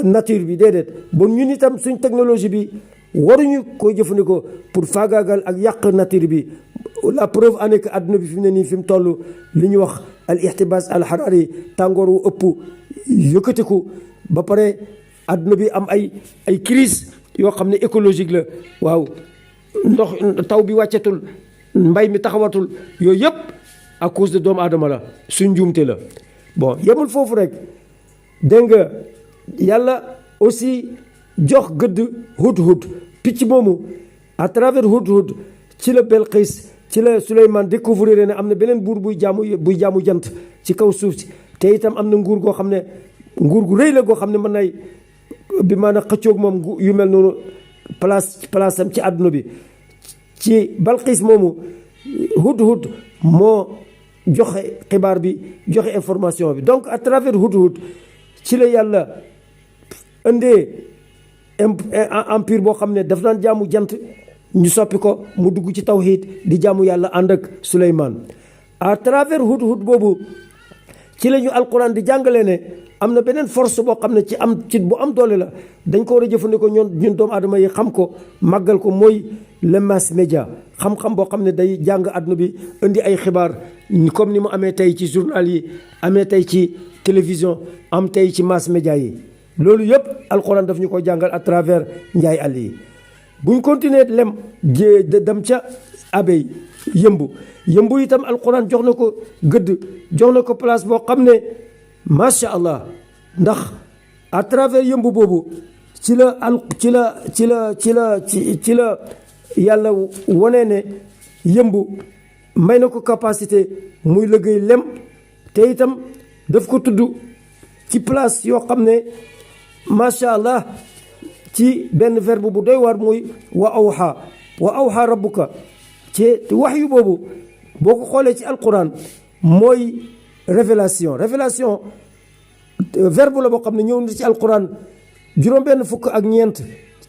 Speaker 2: nature bi déedéet bon ñun itam suñ technologie bi waruñu koy jëfandikoo pour faagaagal ak yàq nature bi la preuve en est que adduna bi fi mu ne nii fi mu toll li ñu wax al ihtibaas al harari tàngoor wu ëpp yëkkatiku ba pare adduna bi am ay crise yoo xam ne écologique la waaw ndox taw bi wàccetul mbay mi taxawatul yooyu yëpp à cause de doomu aadama la suñ njuumte la bon yemul foofu rek dégg nga yàlla aussi jox gëdd hudhud picc moomu à travers hudhud ci la Belqis ci la Suleymaan découvrir ne am na beneen buur buy jaamu jant ci kaw suuf si te itam am na nguur goo xam ne nguur gu rëy la goo xam ne mën nay bi maanaam xëccoog moom yu mel noonu place am ci àdduna bi ci Balqis moomu hudhud moo joxe xibaar bi joxe information bi donc à travers hudhud ci la yàlla indee empire boo xam ne daf daan jaamu jant ñu soppi ko mu dugg ci tawhid di jaamu yàlla ànd ak Suleymaan à travers hudhud boobu ci la ñu alquran di jàngale ne am na beneen force boo xam ne ci bu am doole la dañ ko war a jëfandikoo ñun doomu aadama yi xam ko màggal ko mooy le mass média xam-xam boo xam ne day jàng àdduna bi indi ay xibaar comme ni mu amee tey ci journal yi amee tey ci télévision am tey ci mass média yi loolu yëpp alquran daf ñu ko jàngal à travers njaay àll yi buñ continuer lem dem ca abeille yëmbu itam alquran jox na ko gëdd jox na ko place boo xam ne macha allah ndax à travers yëmbu boobu ci la yàlla wane ne yëmbu may na ko capacité muy liggéey lem te itam daf ko tudd ci place yoo xam ne macha allah ci benn verbe bu doy waar muy wa awha rabbuka ci wax yu boobu boo ko xoolee ci alquran mooy révélation verbe la boo xam ne ñëw na ci alquran juróom benn fukk ak ñeent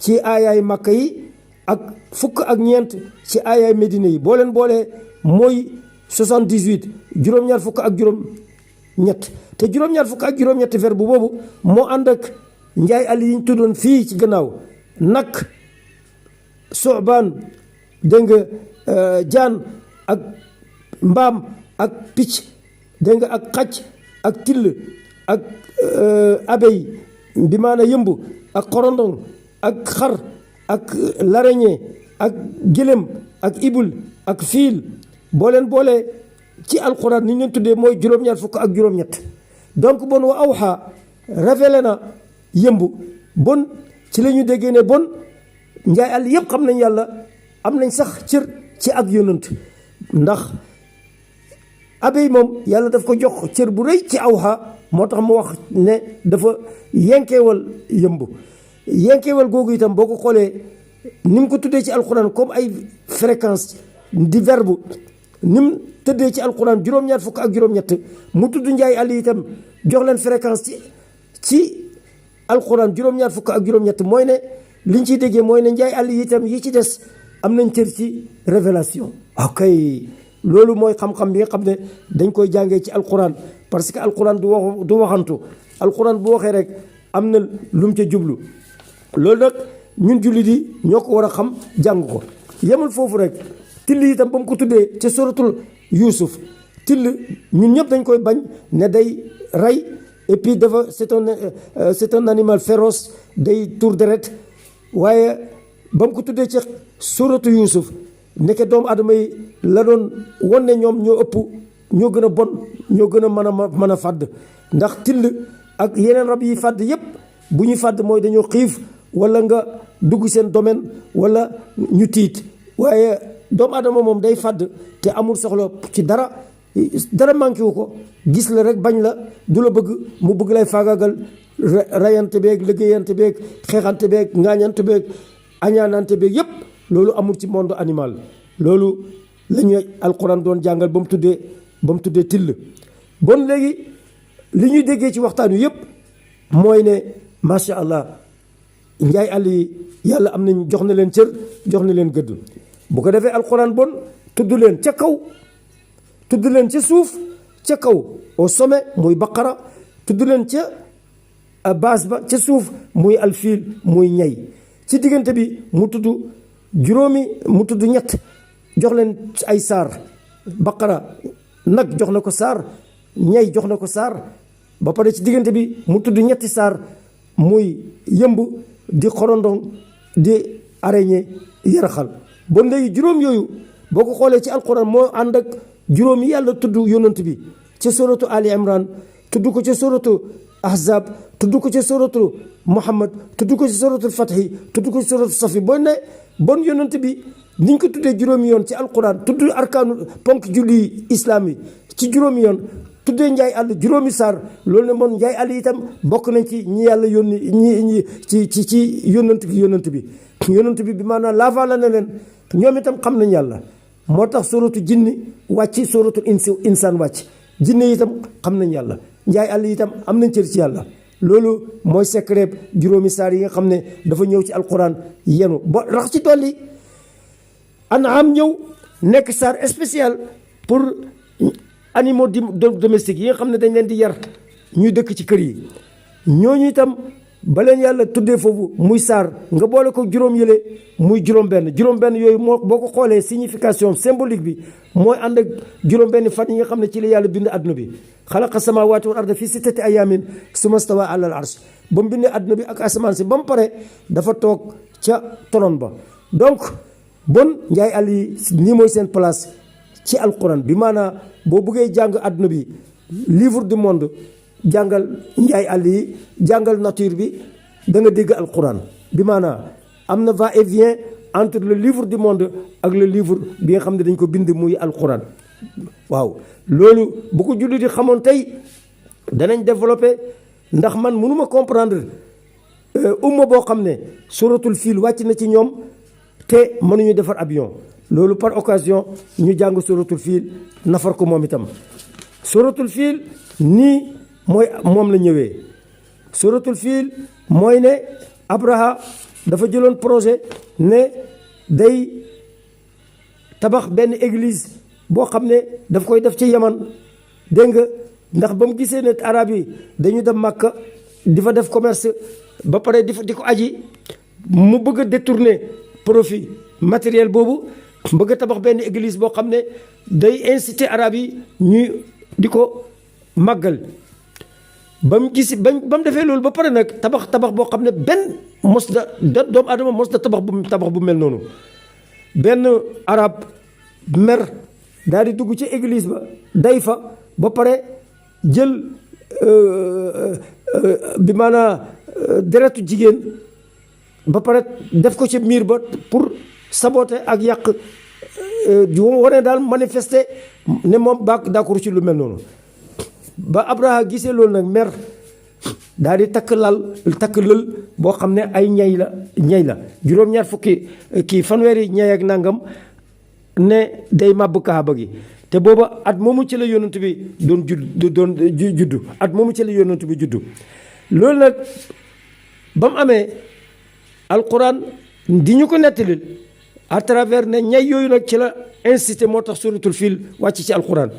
Speaker 2: ci aayaay Makka yi ak fukk ak ñeent ci aayaay Medina yi boo leen boolee mooy 78 juróom-ñaar fukk ak juróom-ñett te juróom-ñaar fukk ak juróom-ñetti verbe boobu moo ànd ak njaay àll yi ñu tuddoon fii ci gannaaw nag soobaan dégg nga jaan ak mbaam ak picc dégg nga ak xaj ak till ak abey bi maana yëmb ak xorondong ak xar ak l'araignée ak gëlëm ak ibul ak fiil boo leen boolee ci alquran ni ñu leen tuddee mooy juróom-ñaar fukk ak juróom-ñett donc bon wa awxa révélé na yëmb bon ci la ñu déggee ne bon njaay àll yëpp xam nañ yàlla am nañ sax cër ci ak yonant ndax abey moom yàlla daf ko jox cër bu rëy ci awxa moo tax mu wax ne dafa yenkeewal yëmb yenkeewal googu itam boo ko xoolee ni mu ko tuddee ci alquran comme ay fréquence di verbe ni mu tëddee ci alquran juróom-ñaar fukk ak juróom-ñett mu tudd njaay àll itam jox leen fréquence ci alquran juróom-ñaar fukk ak juróom-ñett mooy ne liñ ciy déggee mooy ne njaay àll yi itam yi ci des am nañ cër ci révélation ok loolu mooy xam-xam bi nga xam ne dañ koy jàngee ci alquran parce que alquran du waxantu alquran bu waxee rek am na lu mu ca jublu loolu nag ñun jullit yi ñoo ko war a xam jàng ko yemul foofu rek till itam ba mu ko tuddee ca suratul Yuusuf till ñun ñëpp dañ koy bañ ne day rey et puis dafa c'est un animal féroce day tour deret waaye ba mu ko tuddee ca suratu Yuusuf nekke doomu adama yi la doon won ne ñoom ñoo ëpp ñoo gën a bon ñoo gën a mën a fàdd ndax till ak yeneen rab yi fàdd yépp bu ñuy fàdd mooy dañoo xiif wala nga dugg seen domaine wala ñu tiit waaye doomu adama moom day fàdd te amul soxla ci dara manqué wu ko gis la rek bañ la du la bëgg mu bëgg lay faagaagal rayante beeg liggéeyante beeg xeexante beeg ngaañante beeg añaanante beeg yépp loolu amul ci monde animal loolu la ñuy alquran doon jàngal ba mu tuddee till bon léegi li ñuy déggee ci waxtaan wi yépp mooy ne macha allah njaay àll yi yàlla am nañ jox na leen cër jox na leen gëdd bu ko defee alquran bon tudd leen ca kaw tudd leen ca suuf ca kaw au sommet muy baqara tudd leen ca base ba ca suuf muy alfiil muy ñay ci diggante bi mu tudd ñett jox leen ay saar baqara nag jox na ko saar ñay jox na ko saar ba pare ci diggante bi mu tudd ñetti saar muy yëmb di xorondong di araignée yaraxal bon léegi juróom yooyu boo ko xoolee ci alquran moo ànd ak juróom yi yàlla tudd yonant bi ca suratu Ali Imran tudd ko ca suratu Ahzab tudd ko ca suratu Muhammad tudd ko ci suratul Fathi tudd ko ci suratu Safi bon yonant bi niñ ko tuddee juróomi yoon ci alquran tudd arkaanu ponk julli islam yi ci juróomi yoon tuddee njaay àll juróomi saar loolu ne moom njaay àll itam bokk nañ ci ñi yàlla yónni ñi ci yonant bi maanaam laafa la ne leen ñoom itam xam nañ yàlla moo tax suratu jinni wàcc suratul insaan wàcc jinne itam xam nañ yàlla njaay àll itam am nañ cër ci yàlla loolu mooy secret juróomi saar yi nga xam ne dafa ñëw ci alquran yenu ba rax ci dolli An'am ñëw nekk saar spécial pour animaux domestiques yi nga xam ne dañ leen di yar ñuy dëkk ci kër yi ñooñu itam ba leen yàlla tuddee foofu muy saar nga boole ko juróom yële muy juróom-benn yooyu boo ko xoolee signification symbolique bi mooy ànd ak juróom-benn fan yi nga xam ne ci la yàlla bind adduna bi xalaqa samaawaati wal arda fi sittati ayaamin summa stawaa alal arsh ba mu bindee adduna bi ak asamaan si ba mu pare dafa toog ca tonon ba donc bon njaay àll yi nii mooy seen place ci alquran bi maanaam boo bëggee jàng adduna bi livre du monde jàngal njaay àll yi jàngal nature bi da nga dégg alquran bi maanaam am na va et vient entre le livre du monde ak le livre bi nga xam ne dañ ko bind muy alquran waaw loolu bu ko jullit di xamoon tey danañ développé ndax man mënuma comprendre umma boo xam ne suratul fiil wàcc na ci ñoom te mënuñu defar avion loolu par occasion ñu jàng suratul fiil nafar ko moom itam suratul fiil nii moom la ñëwee suratul fiil mooy ne Abraha dafa jëloon projet ne day tabax benn église boo xam ne daf koy def ci Yaman dégg nga ndax ba mu gisee ne arab yi dañu dem Màkka di fa def commerce ba pare di ko aji mu bëgg a détourner profit matériel boobu bëgg a tabax benn église boo xam ne day inciter arab yi ñuy di ko màggal ba mu defee loolu ba pare nag tabax boo xam ne benn doomu adama mos da tabax bu mel noonu benn arab mer daal di dugg ci église ba day fa ba pare jël bi maanaa deretu jigéen ba pare def ko ci miir ba pour saboter ak yàq wane daal manifester ne moom baa d'accord ci lu mel noonu ba Abraha gisee loolu nag mer daal di takk lël boo xam ne ay ñay la juróom-ñaar fukki fanweeri ñay ak nangam ne day màbb kaaba gi te booba at moomu ci la yonent bi doon juddu at moomu ci la yonent bi juddu loolu nag ba mu amee alquran di ñu ko nettalil à travers ne ñay yooyu nag ci la incité moo tax suratul fiil wàcc ci alquran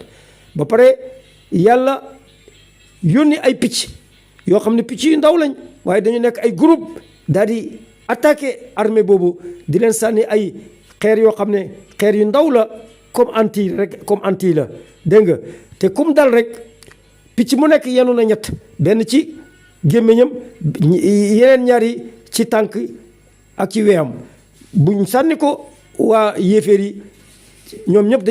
Speaker 2: ba pare yàlla yónni ay picc yoo xam ne picc yu ndaw lañ waaye dañu nekk ay groupe daal di attaqué armée boobu di leen sànni ay xeer yoo xam ne xeer yu ndaw la comme anti la dégg nga te comme dal rek picc mu nekk yenu na ñett benn ci gémmiñam yeneen ñaari ci tànk ak ci weyam buñ sànni ko waa yéeféer yi ñoom ñëpp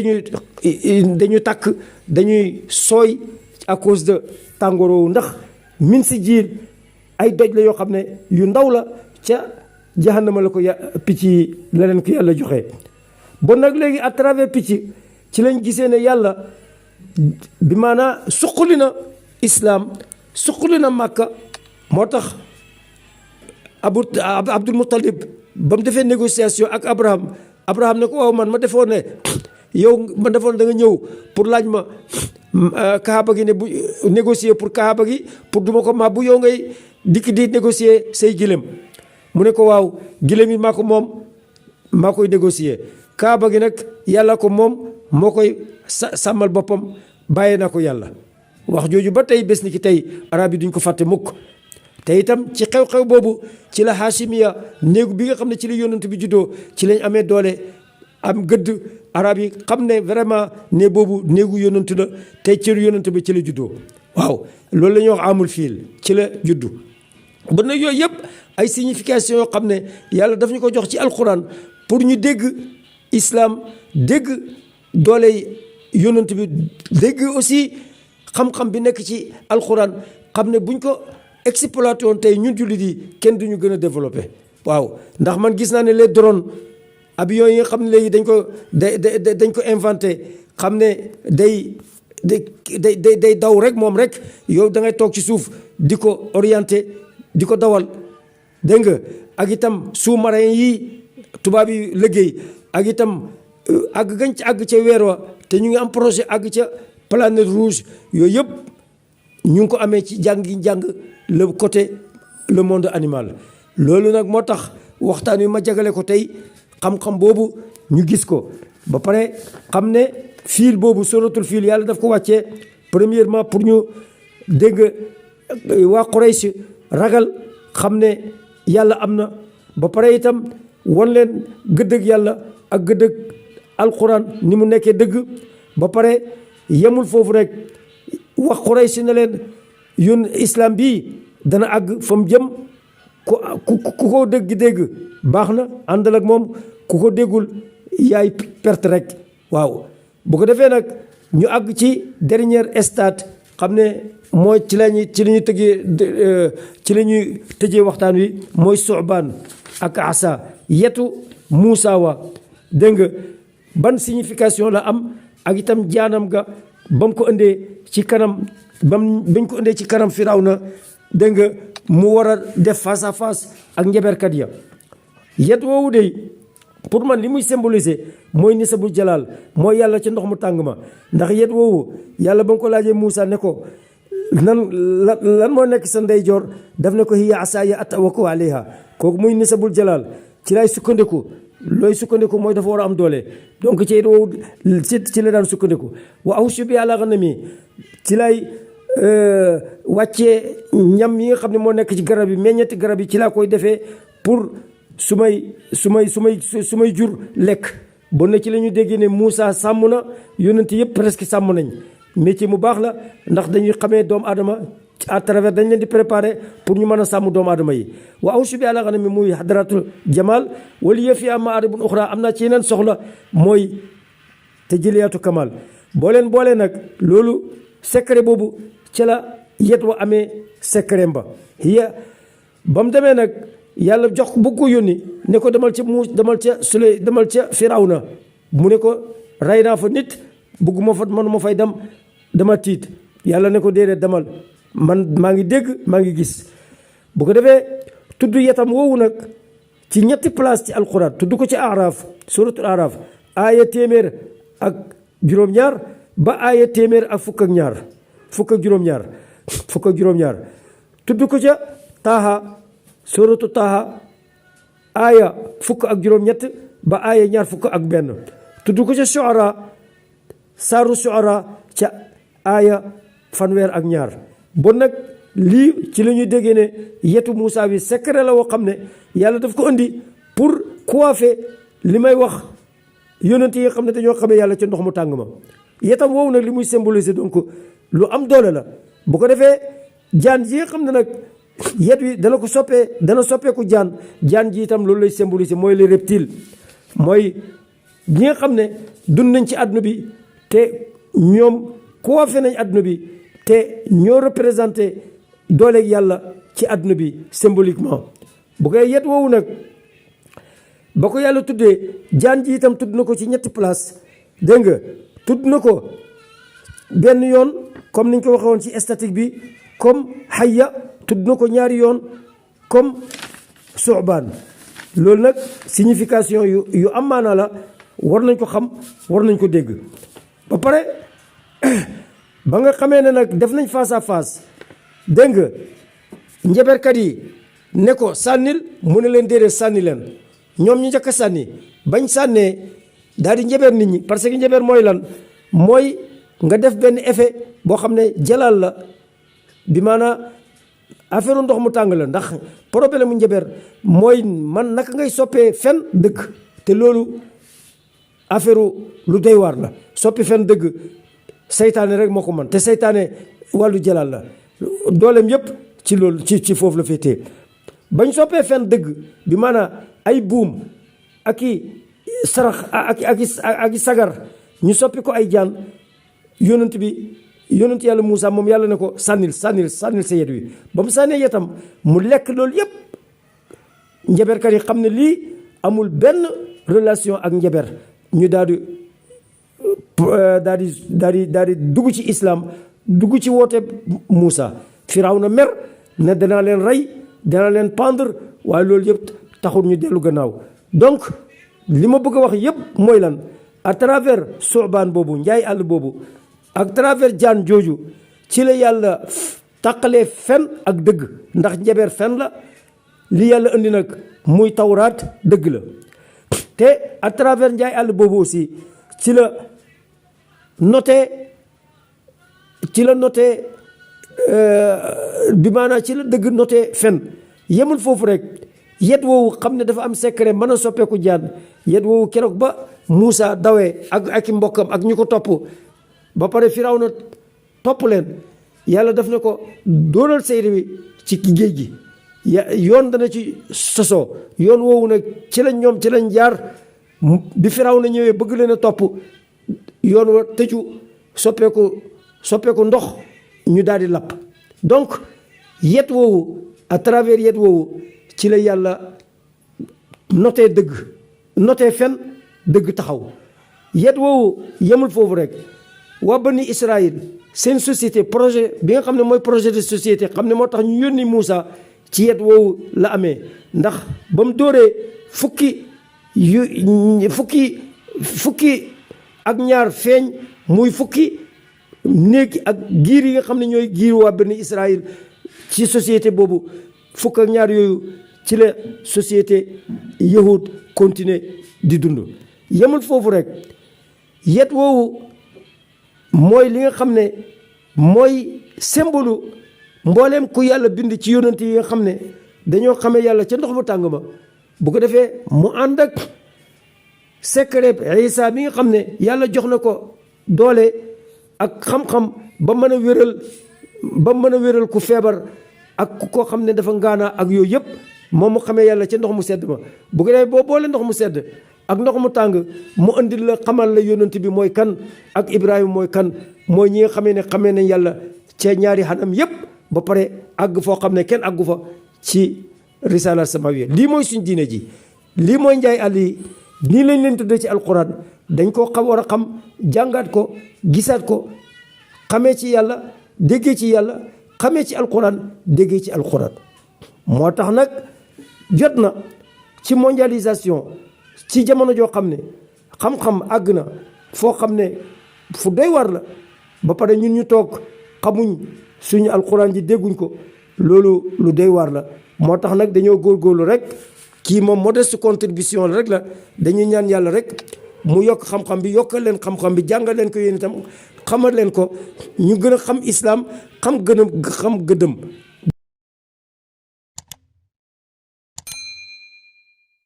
Speaker 2: dañuy tàkk dañuy sooy à cause de tàngooroowu ndax min si jiir ay doj la yoo xam ne yu ndaw la ca jahannama la ko picc yi la leen ko yàlla joxe. bon nag léegi à travers picc ci lañ gisee ne yàlla bi maanaa suqali na islam suqali na Màkka moo tax Abdul Muttalib ba mu defee négociation ak Abraham ne ko waaw man ma defoon ne ma defoon da nga ñëw pour laaj ma kaaba gi ne bu négocier pour kaaba gi pour duma ko ma bu yow ngay dikk di négocier say gilem mu ne ko waaw gilem yi maa ko moom maa koy négocier kaaba gi nag yàlla ko moom moo koy sàmmal boppam bàyyee na ko yàlla wax jooju ba tey bés ni ki tey arab yi duñ ko fàtte mukk te itam ci xew-xew boobu ci la Hashimiya néegu bi nga xam ne ci la yonent bi juddoo ci lañ amee doole am gëdd arab yi xam ne vraiment ne boobu néegu yonent la te cëru yonent bi ci la juddoo waaw loolu la ñuy wax amul fiil ci la juddu ba nag yooyu yëpp ay signification yoo xam ne yàlla daf ñu ko jox ci alquran pour ñu dégg islam dégg doole yonent bi dégg aussi xam-xam bi nekk ci alquran xam ne buñ ko exploité woon tey ñun jullit yi kenn duñu gën a développé waaw ndax man gis naa ne les drones avions yi nga xam ne léegi dañ ko inventé xam ne day daw rek moom rek yow da ngay toog ci suuf di ko orienté di ko dawal dégg nga ak itam sous-marin yi tubaab yi liggéey ak itam àgg gañ ci àgg ca weer wa te ñu ngi am projet àgg ca planète rouge yooyu yëpp ñu ngi ko amee ci jàng le côté le monde animal loolu nag moo tax waxtaan wi ma jagale ko tey xam-xam boobu ñu gis ko ba pare xam ne fiil boobu suratul fiil yàlla daf ko wàccee premièrement pour ñu dégg waa Quraysh ragal xam ne yàlla am na ba pare itam wan leen gëddëg yàlla ak gëddëg alquran ni mu nekkee dëgg ba pare yemul foofu rek wax Quraysh ne leen yoon islam bii dana àgg fa mu jëm ku ko dégg baax na àndal ak moom ku ko déggul yaay perte rek waaw bu ko defee nag ñu àgg ci dernier stade xam ne mooy ci la ñuy tëjee waxtaan wi mooy Su'baan ak Asa yetu Muusa wa dégg nga ban signification la am ak itam jaanam ga ba mu ko indee ci kanam bañ ko indee ci kanam Firawna dégg nga mu war a def face à face ak njaberkat ya yet woowu de pour man li muy symboliser mooy nisabul jalaal mooy yàlla ca ndox mu tàng ma ndax yet woowu yàlla ba nga ko laajee Muusa ne ko lan moo nekk sa ndeyjoor daf ne ko hiya asaaya atawakkau alayha kooku muy nisabul jalaal ci lay sukkandiku looy sukkandiku mooy dafa war a am doole donc ci woowu ci la daan sukkandiku wa ahussu bi ala ghanami ci lay wàccee ñam yi nga xam ne moo nekk ci garab yi meññeeti garab yi ci laa koy defee pour su may jur lekk bon na ci la ñu déggee ne Moussa sàmm na yonent yëpp presque sàmm nañ métier mu baax la ndax dañuy xamee doomu aadama à travers dañ leen di préparer pour ñu mën a sàmm doomu aadama yi wa awsu bi ala ghanami muy hadratul jamal wala yëf yi am maaribun uxra am naa ci yeneen soxla mooy te jëliyaatu kamal boolee nag loolu secret boobu ci la yet wa amee secret mba hiya ba mu demee nag yàlla jox bëgg ko yónni ne ko demal ca Firawna mu ne ko rey naa fa nit bëgguma fa manuma fay dem dama tiit yàlla ne ko déedéet demal man maa ngi dégg maa ngi gis bu ko defee tudd yetam woowu nag ci ñetti place ci alquran tudd ko ci araf suratul araf aaya téeméer ak juróom-ñaar ba aaya téeméer ak fukk ak juróom-ñaar tudd ko ca taaha suratu taaha aaya fukk ak juróom-ñett ba aaya ñaar fukk ak benn tudd ko ca shuara saaru shuara ca aaya fanweer ak ñaar bon nag lii ci la ñuy déggee ne yetu Moussa bi secret la woo xam ne yàlla daf ko indi pour coiffer li may wax yonent yi nga xam ne dañoo xamee yàlla ca ndox mu tàng ma yetam woowu nag li muy symboliser donc lu am doole la bu ko defee jaan ji nga xam ne nag yet wi dana soppeeku jaan ji itam loolu lay symboliser mooy les reptiles mooy ñi nga xam ne dund nañ ci àdduna bi te ñoom coiffé nañ àdduna bi te ñoo représenté dooleeg yàlla ci àdduna bi symboliquement bu koy yet woowu nag ba ko yàlla tuddee jaan ji itam tudd na ko ci ñetti place dégg nga tudd na ko benn yoon comme niñ ko waxee woon ci statique bi comme hayya tudd na ko ñaari yoon comme su'baan loolu nag signification yu am maanaa la war nañ ko xam war nañ ko dégg ba pare ba nga xamee ne nag def nañ face à face dégg nga njaberkat yi ne ko sànnil mu ne leen déedéet sànni leen ñoom ñu njëkk a sànni bañ sànnee daal di njaber nit ñi parce que njaber mooy lan mooy nga def benn effet boo xam ne jalaal la bi maanaam affaire ndox mu tàng la ndax problème mu njaber mooy man naka ngay soppee fen dëgg te loolu affaire lu doy waar la soppi fen dëgg seytaane rek moo ko mën te seytaane wàllu jalaal la dooleem yépp ci loolu ci foofu la féetee bañ soppee fen dëgg bi maanaam ay buum ak i sarax ak i sagar ñu soppi ko ay jaan yonent yàlla Moussa moom yàlla ne ko sànnil sa yet wi ba mu sànnee yetam mu lekk loolu yépp njaberkat yi xam ne lii amul benn relation ak njaber ñu daal di dugg ci islam dugg ci woote Moussa Firawna mer ne danaa leen rey danaa leen pendre waaye loolu yëpp taxul ñu dellu gannaaw donc li ma bëgg a wax yëpp mooy lan à travers suubaan boobu njaay àll boobu à travers jaan jooju ci la yàlla tàqalee fen ak dëgg ndax njabeer fen la li yàlla indi nag muy tawraat dëgg la te à travers njaay àll boobu aussi ci la noté bi maanaam ci la dëgg noté fen yemul foofu rek yet woowu xam ne dafa am secret mën a soppeeku jaan yet woowu keroog ba Moussa dawee ak i mbokkam ak ñu ko topp ba pare Firawna topp leen yàlla daf ne ko dóoral sayri wi ci géej gi yoon dana ci sosoo yoon woowu nag ci lañ jaar bi Firawna ñëwee bëgg leen a topp yoon wa tëju soppeeku ndox ñu daal di lapp donc yet woowu à travers yet woowu ci la yàlla noté dëgg noté fen dëgg taxaw yet woowu yemul foofu rek waa bani Israël seen société projet bi nga xam ne mooy projet de société xam ne moo tax ñu yónni Moussa ci yet woowu la amee ndax ba mu dóoree fukki ak ñaar feeñ muy fukki néeg ak giir yi nga xam ne ñooy giir waa Bani Israël ci société boobu fukk ak ñaar yooyu ci la société yahud continuer di dund. yemul foofu rek yet woowu mooy li nga xam ne mooy symbole mbooleem ku yàlla bind ci yonent yi nga xam ne dañoo xamee yàlla ca ndox mu tàng ma. bu ko defee mu ànd ak secret Isa bi nga xam ne yàlla jox na ko doole ak xam-xam ba mën a wéral ku feebar ak koo xam ne dafa ngaana ak yooyu yëpp moom mu xamee yàlla ca ndox mu sedd ma. bu ko defee boo boole ndox mu sedd ak ndox mu tàng mu andil la xamal la yonent bi mooy kan ak Ibrahima mooy kan mooy ñi nga xamee nañ yàlla ca ñaari xanam yëpp ba pare àgg foo xam ne kenn àggu fa ci risala samawiya. lii mooy suñ diine ji, lii mooy njaay àll yi, nii lañ leen tuddee ci alquran. dañ koo war a xam, jàngaat ko, gisaat ko, xamee ci yàlla, déggee ci yàlla, xamee ci alquran, déggee ci alquran. moo tax nag jot na ci mondialisation ci jamono joo xam ne xam-xam àgg na foo xam ne fu doy war la ba pare ñun ñu toog xamuñ suñu alquran ji dégguñ ko, loolu lu doy war la. moo tax nag dañoo góorgóorlu rek, kii moom modeste contribution la rek la. dañuy ñaan yàlla rek mu yokk xam-xam bi, yokkal leen xam-xam bi, jàngal leen ko yéen itam, xamal leen ko, ñu gën a xam islam, xam gëdëm